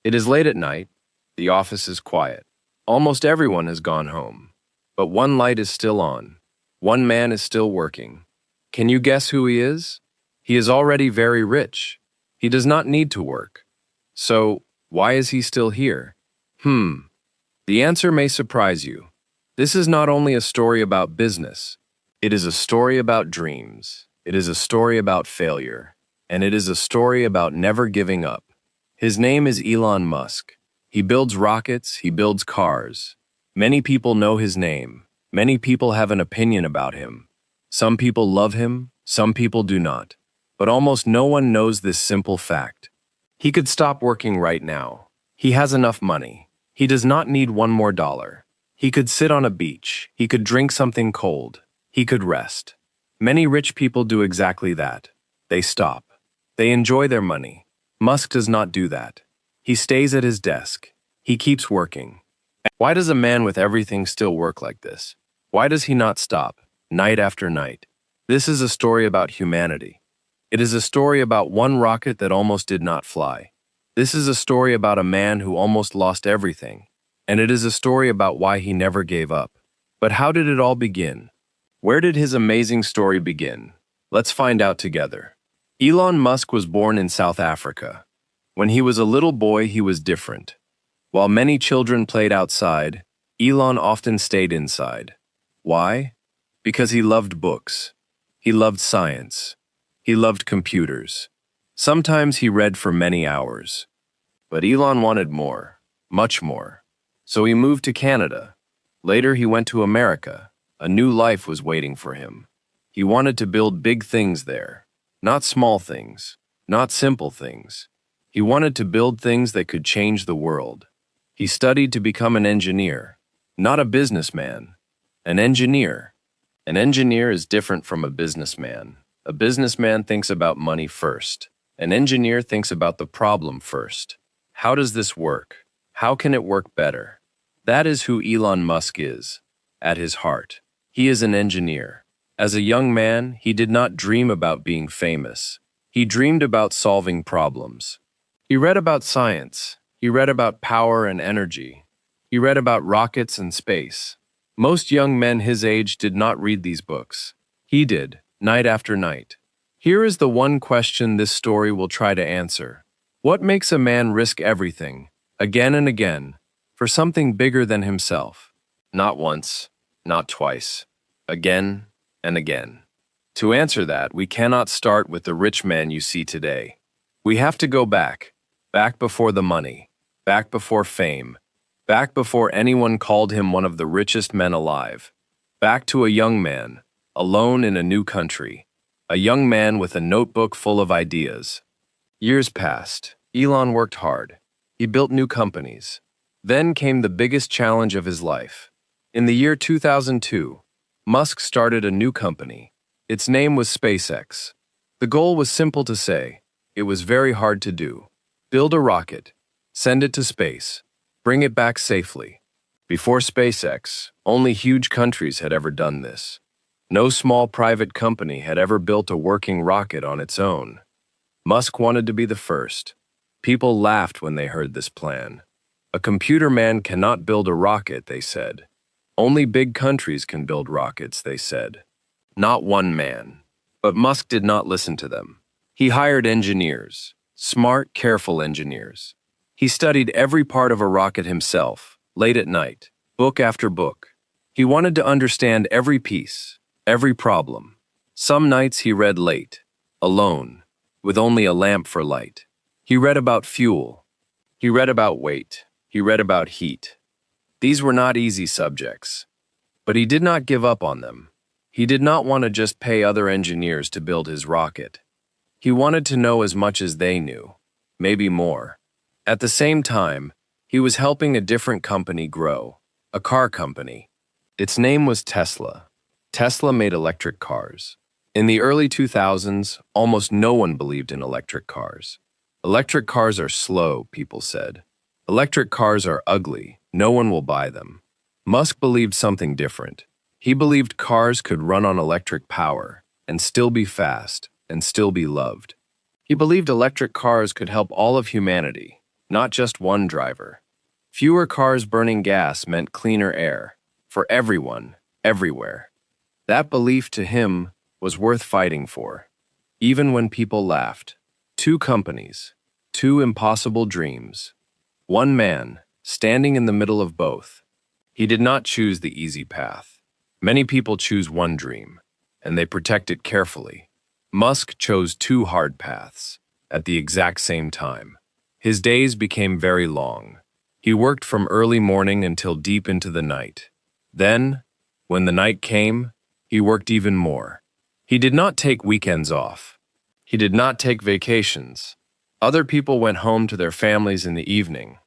It is late at night. The office is quiet. Almost everyone has gone home. But one light is still on. One man is still working. Can you guess who he is? He is already very rich. He does not need to work. So, why is he still here? The answer may surprise you. This is not only a story about business. It is a story about dreams. It is a story about failure. And it is a story about never giving up. His name is Elon Musk. He builds rockets, he builds cars. Many people know his name. Many people have an opinion about him. Some people love him, some people do not. But almost no one knows this simple fact. He could stop working right now. He has enough money. He does not need one more dollar. He could sit on a beach. He could drink something cold. He could rest. Many rich people do exactly that. They stop. They enjoy their money. Musk does not do that. He stays at his desk. He keeps working. Why does a man with everything still work like this? Why does he not stop, night after night? This is a story about humanity. It is a story about one rocket that almost did not fly. This is a story about a man who almost lost everything. And it is a story about why he never gave up. But how did it all begin? Where did his amazing story begin? Let's find out together. Elon Musk was born in South Africa. When he was a little boy, he was different. While many children played outside, Elon often stayed inside. Why? Because he loved books. He loved science. He loved computers. Sometimes he read for many hours. But Elon wanted more, much more. So he moved to Canada. Later he went to America. A new life was waiting for him. He wanted to build big things there. Not small things, not simple things. He wanted to build things that could change the world. He studied to become an engineer, not a businessman. An engineer. An engineer is different from a businessman. A businessman thinks about money first. An engineer thinks about the problem first. How does this work? How can it work better? That is who Elon Musk is, at his heart. He is an engineer. As a young man, he did not dream about being famous. He dreamed about solving problems. He read about science. He read about power and energy. He read about rockets and space. Most young men his age did not read these books. He did, night after night. Here is the one question this story will try to answer. What makes a man risk everything, again and again, for something bigger than himself? Not once, not twice, again and again. To answer that, we cannot start with the rich man you see today. We have to go back before the money, back before fame, back before anyone called him one of the richest men alive, back to a young man, alone in a new country, a young man with a notebook full of ideas. Years passed. Elon worked hard. He built new companies. Then came the biggest challenge of his life. In the year 2002, Musk started a new company. Its name was SpaceX. The goal was simple to say. It was very hard to do. Build a rocket, send it to space, bring it back safely. Before SpaceX, only huge countries had ever done this. No small private company had ever built a working rocket on its own. Musk wanted to be the first. People laughed when they heard this plan. A computer man cannot build a rocket, they said. Only big countries can build rockets, they said. Not one man. But Musk did not listen to them. He hired engineers, smart, careful engineers. He studied every part of a rocket himself, late at night, book after book. He wanted to understand every piece, every problem. Some nights he read late, alone, with only a lamp for light. He read about fuel. He read about weight. He read about heat. These were not easy subjects. But he did not give up on them. He did not want to just pay other engineers to build his rocket. He wanted to know as much as they knew, maybe more. At the same time, he was helping a different company grow, a car company. Its name was Tesla. Tesla made electric cars. In the early 2000s, almost no one believed in electric cars. Electric cars are slow, people said. Electric cars are ugly. No one will buy them. Musk believed something different. He believed cars could run on electric power and still be fast and still be loved. He believed electric cars could help all of humanity. not just one driver. Fewer cars burning gas meant cleaner air for everyone, everywhere. That belief to him was worth fighting for. Even when people laughed. Two companies, two impossible dreams. One man, standing in the middle of both. He did not choose the easy path. Many people choose one dream, and they protect it carefully. Musk chose two hard paths at the exact same time. His days became very long. He worked from early morning until deep into the night. Then, when the night came, he worked even more. He did not take weekends off. He did not take vacations. Other people went home to their families in the evening.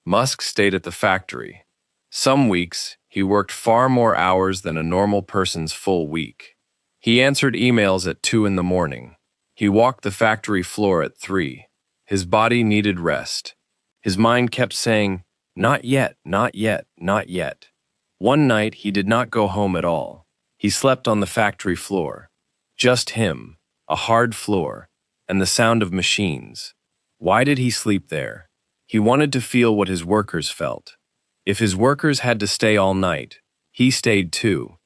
Musk stayed at the factory. Some weeks, he worked far more hours than a normal person's full week. He answered emails at 2 in the morning. He walked the factory floor at 3. His body needed rest. His mind kept saying, "Not yet, not yet, not yet." One night, he did not go home at all. He slept on the factory floor. Just him, a hard floor, and the sound of machines. Why did he sleep there? He wanted to feel what his workers felt. If his workers had to stay all night, he stayed too.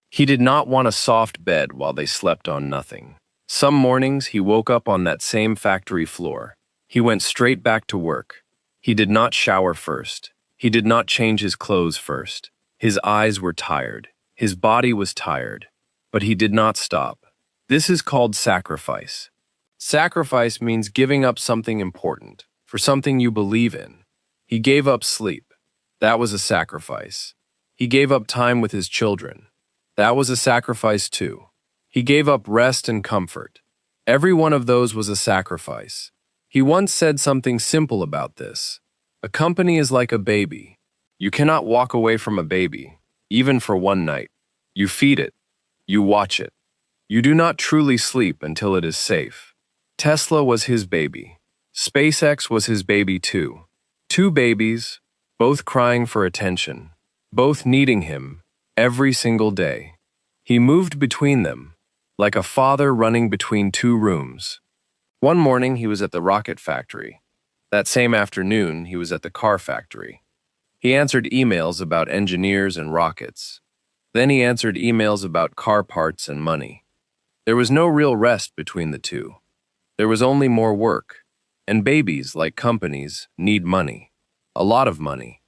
He did not want a soft bed while they slept on nothing. Some mornings he woke up on that same factory floor. He went straight back to work. He did not shower first. He did not change his clothes first. His eyes were tired. His body was tired. But he did not stop. This is called sacrifice. Sacrifice means giving up something important for something you believe in. He gave up sleep. That was a sacrifice. He gave up time with his children. That was a sacrifice too. He gave up rest and comfort. Every one of those was a sacrifice. He once said something simple about this. A company is like a baby. You cannot walk away from a baby, even for one night. You feed it. You watch it. You do not truly sleep until it is safe. Tesla was his baby. SpaceX was his baby too. Two babies, both crying for attention, both needing him every single day. He moved between them, like a father running between two rooms. One morning he was at the rocket factory. That same afternoon he was at the car factory. He answered emails about engineers and rockets. Then he answered emails about car parts and money. There was no real rest between the two. There was only more work. And babies, like companies, need money. A lot of money.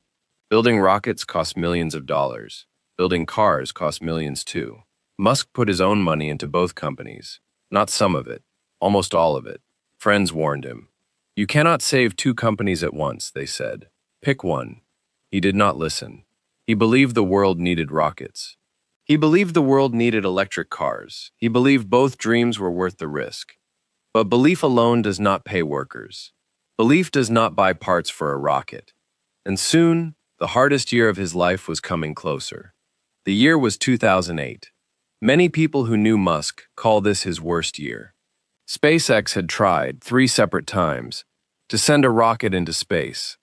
Building rockets costs millions of dollars. Building cars costs millions too. Musk put his own money into both companies. Not some of it. Almost all of it. Friends warned him. You cannot save two companies at once, they said. Pick one. He did not listen. He believed the world needed rockets. He believed the world needed electric cars. He believed both dreams were worth the risk. But belief alone does not pay workers. Belief does not buy parts for a rocket. And soon, the hardest year of his life was coming closer. The year was 2008. Many people who knew Musk call this his worst year. SpaceX had tried 3 separate times to send a rocket into space.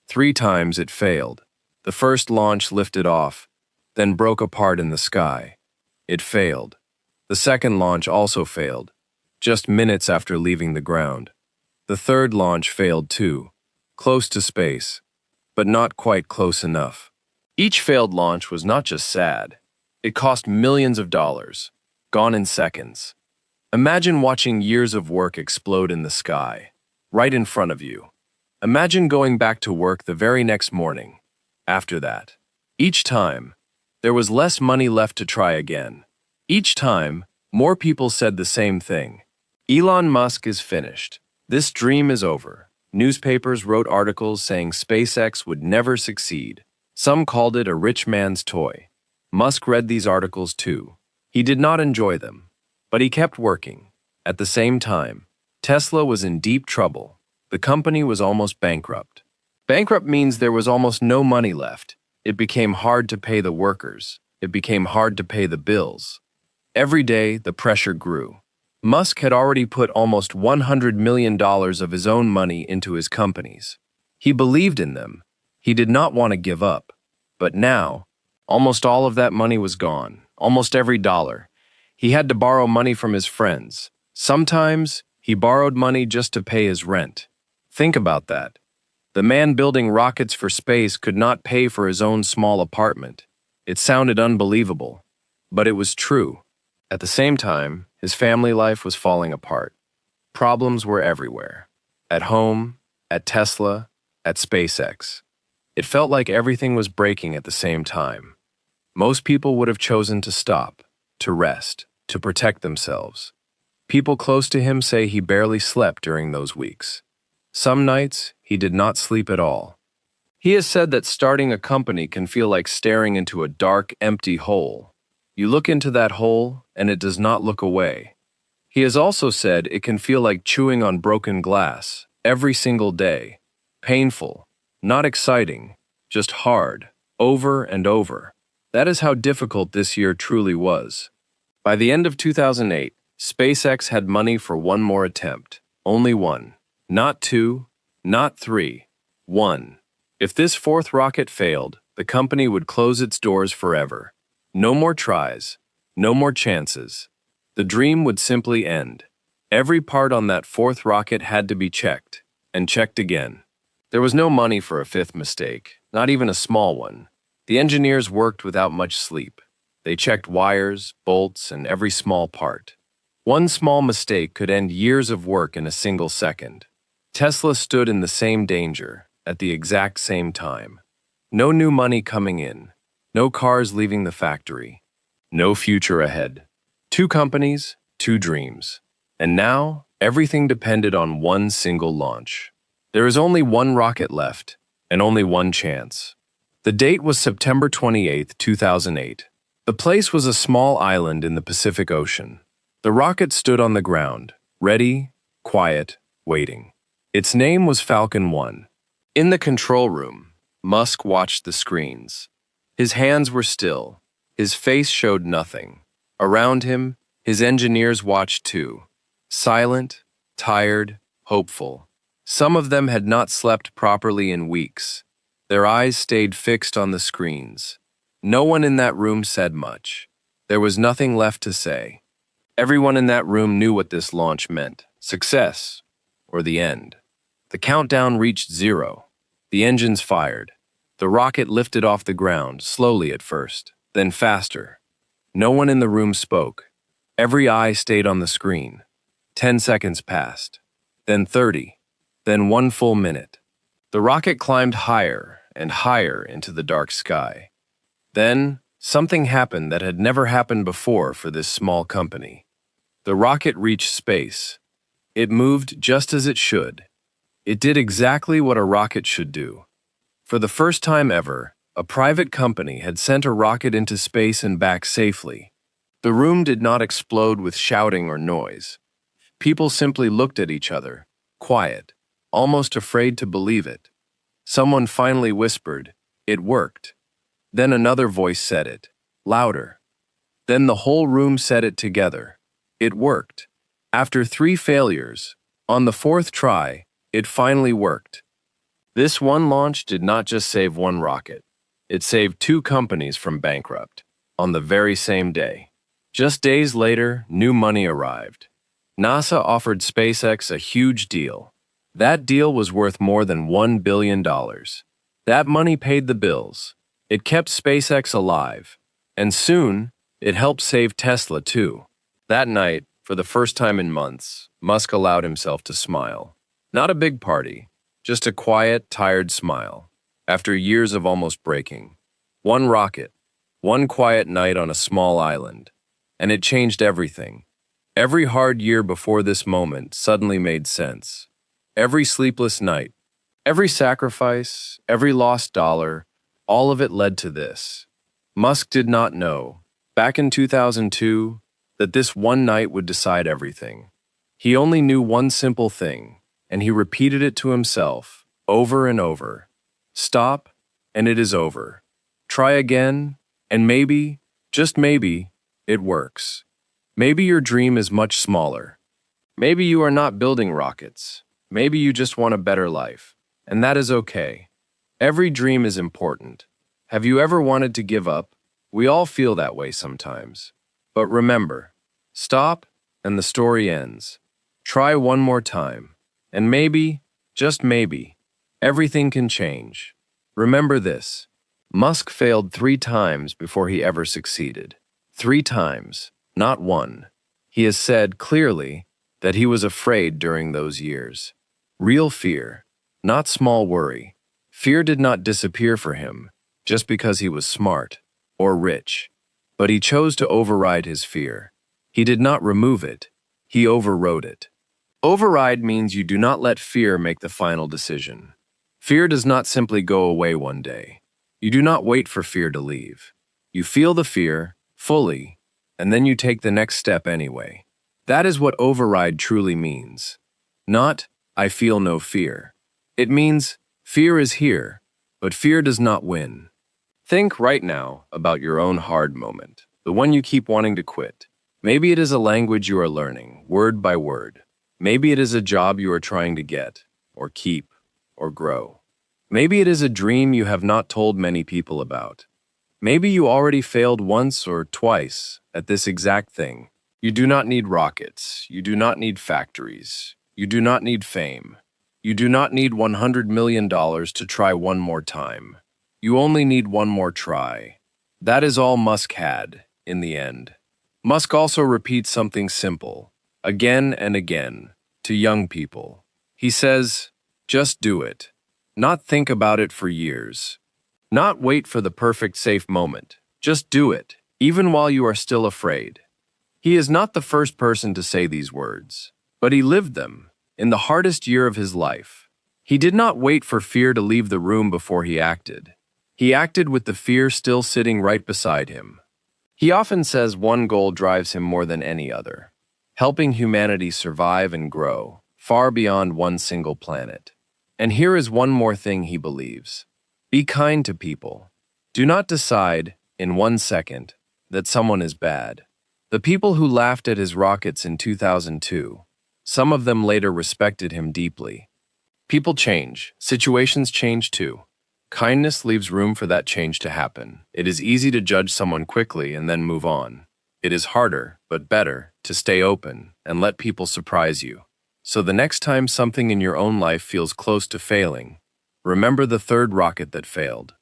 3 times it failed. The first launch lifted off, then broke apart in the sky. It failed. The second launch also failed, just minutes after leaving the ground. The third launch failed too, close to space, but not quite close enough. Each failed launch was not just sad. It cost millions of dollars, gone in seconds. Imagine watching years of work explode in the sky, right in front of you. Imagine going back to work the very next morning. After that, each time, there was less money left to try again. Each time, more people said the same thing. Elon Musk is finished. This dream is over. Newspapers wrote articles saying SpaceX would never succeed. Some called it a rich man's toy. Musk read these articles too. He did not enjoy them, but he kept working. At the same time, Tesla was in deep trouble. The company was almost bankrupt. Bankrupt means there was almost no money left. It became hard to pay the workers. It became hard to pay the bills. Every day, the pressure grew. Musk had already put almost $100 million of his own money into his companies. He believed in them. He did not want to give up. But now, almost all of that money was gone, almost every dollar. He had to borrow money from his friends. Sometimes, he borrowed money just to pay his rent. Think about that. The man building rockets for space could not pay for his own small apartment. It sounded unbelievable, but it was true. At the same time, his family life was falling apart. Problems were everywhere. At home, at Tesla, at SpaceX. It felt like everything was breaking at the same time. Most people would have chosen to stop, to rest, to protect themselves. People close to him say he barely slept during those weeks. Some nights, he did not sleep at all. He has said that starting a company can feel like staring into a dark, empty hole. You look into that hole, and it does not look away. He has also said it can feel like chewing on broken glass, every single day. Painful, not exciting, just hard, over and over. That is how difficult this year truly was. By the end of 2008, SpaceX had money for one more attempt. Only one. Not two, not three. One. If this fourth rocket failed, the company would close its doors forever. No more tries. No more chances. The dream would simply end. Every part on that fourth rocket had to be checked, and checked again. There was no money for a fifth mistake, not even a small one. The engineers worked without much sleep. They checked wires, bolts, and every small part. One small mistake could end years of work in a single second. Tesla stood in the same danger, at the exact same time. No new money coming in. No cars leaving the factory. No future ahead. Two companies, two dreams. And now, everything depended on one single launch. There is only one rocket left, and only one chance. The date was September 28, 2008. The place was a small island in the Pacific Ocean. The rocket stood on the ground, ready, quiet, waiting. Its name was Falcon 1. In the control room, Musk watched the screens. His hands were still. His face showed nothing. Around him, his engineers watched too. Silent, tired, hopeful. Some of them had not slept properly in weeks. Their eyes stayed fixed on the screens. No one in that room said much. There was nothing left to say. Everyone in that room knew what this launch meant: success, or the end. The countdown reached 0. The engines fired. The rocket lifted off the ground, slowly at first, then faster. No one in the room spoke. Every eye stayed on the screen. 10 seconds passed, then 30, then 1 full minute. The rocket climbed higher and higher into the dark sky. Then, something happened that had never happened before for this small company. The rocket reached space. It moved just as it should. It did exactly what a rocket should do. For the first time ever, a private company had sent a rocket into space and back safely. The room did not explode with shouting or noise. People simply looked at each other, quiet, almost afraid to believe it. Someone finally whispered, "It worked." Then another voice said it, louder. Then the whole room said it together. It worked. After 3 failures, on the 4th try, it finally worked. This one launch did not just save one rocket. It saved 2 companies from bankrupt, on the very same day. Just days later, new money arrived. NASA offered SpaceX a huge deal. That deal was worth more than $1 billion. That money paid the bills. It kept SpaceX alive. And soon, it helped save Tesla too. That night, for the first time in months, Musk allowed himself to smile. Not a big party, just a quiet, tired smile. After years of almost breaking. One rocket, one quiet night on a small island. And it changed everything. Every hard year before this moment suddenly made sense. Every sleepless night, every sacrifice, every lost dollar, all of it led to this. Musk did not know, back in 2002, that this one night would decide everything. He only knew one simple thing, and he repeated it to himself, over and over. Stop, and it is over. Try again, and maybe, just maybe, it works. Maybe your dream is much smaller. Maybe you are not building rockets. Maybe you just want a better life, and that is okay. Every dream is important. Have you ever wanted to give up? We all feel that way sometimes. But remember, stop, and the story ends. Try one more time, and maybe, just maybe, Everything can change. Remember this. Musk failed 3 times before he ever succeeded. 3 times, not one. He has said clearly that he was afraid during those years. Real fear, not small worry. Fear did not disappear for him just because he was smart or rich, but he chose to override his fear. He did not remove it, he overrode it. Override means you do not let fear make the final decision. Fear does not simply go away one day. You do not wait for fear to leave. You feel the fear fully, and then you take the next step anyway. That is what override truly means. Not, I feel no fear. It means, fear is here, but fear does not win. Think right now about your own hard moment, the one you keep wanting to quit. Maybe it is a language you are learning, word by word. Maybe it is a job you are trying to get, or keep, or grow. Maybe it is a dream you have not told many people about. Maybe you already failed once or twice at this exact thing. You do not need rockets. You do not need factories. You do not need fame. You do not need $100 million to try one more time. You only need one more try. That is all Musk had, in the end. Musk also repeats something simple, again and again, to young people. He says, just do it. Not think about it for years. Not wait for the perfect safe moment. Just do it, even while you are still afraid. He is not the first person to say these words, but he lived them in the hardest year of his life. He did not wait for fear to leave the room before he acted. He acted with the fear still sitting right beside him. He often says one goal drives him more than any other, helping humanity survive and grow, far beyond one single planet. And here is one more thing he believes. Be kind to people. Do not decide, in 1 second, that someone is bad. The people who laughed at his rockets in 2002, some of them later respected him deeply. People change. Situations change too. Kindness leaves room for that change to happen. It is easy to judge someone quickly and then move on. It is harder, but better, to stay open and let people surprise you. So the next time something in your own life feels close to failing, remember the 3rd rocket that failed.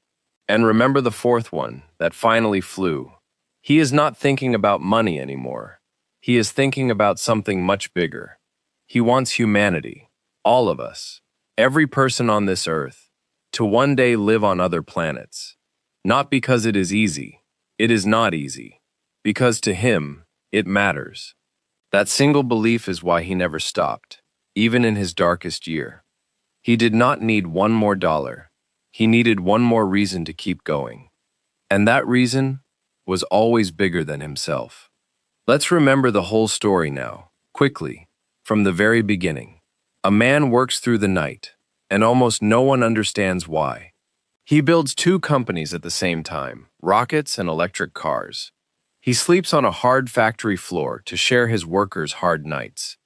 And remember the 4th one that finally flew. He is not thinking about money anymore. He is thinking about something much bigger. He wants humanity, all of us, every person on this earth, to one day live on other planets. Not because it is easy. It is not easy. Because to him, it matters. That single belief is why he never stopped, even in his darkest year. He did not need one more dollar. He needed one more reason to keep going. And that reason was always bigger than himself. Let's remember the whole story now, quickly, from the very beginning. A man works through the night, and almost no one understands why. He builds 2 companies at the same time, rockets and electric cars. He sleeps on a hard factory floor to share his workers' hard nights.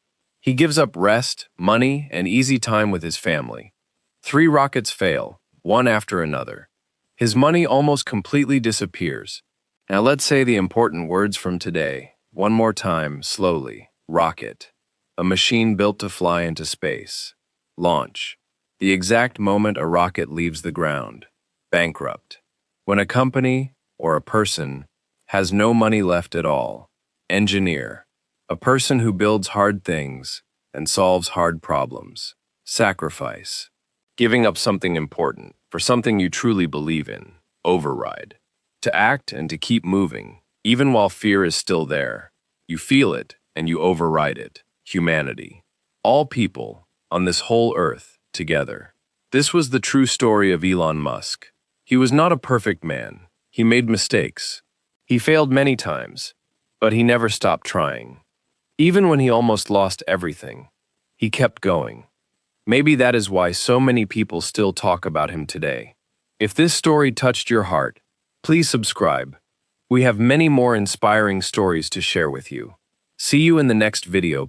He gives up rest, money, and easy time with his family. 3 rockets fail, one after another. His money almost completely disappears. Now let's say the important words from today, one more time, slowly. Rocket. A machine built to fly into space. Launch. The exact moment a rocket leaves the ground. Bankrupt. When a company, or a person, has no money left at all. Engineer. A person who builds hard things and solves hard problems. Sacrifice. Giving up something important for something you truly believe in. Override. To act and to keep moving, even while fear is still there. You feel it and you override it. Humanity. All people on this whole earth together. This was the true story of Elon Musk. He was not a perfect man. He made mistakes. He failed many times, but he never stopped trying. Even when he almost lost everything, he kept going. Maybe that is why so many people still talk about him today. If this story touched your heart, please subscribe. We have many more inspiring stories to share with you. See you in the next video.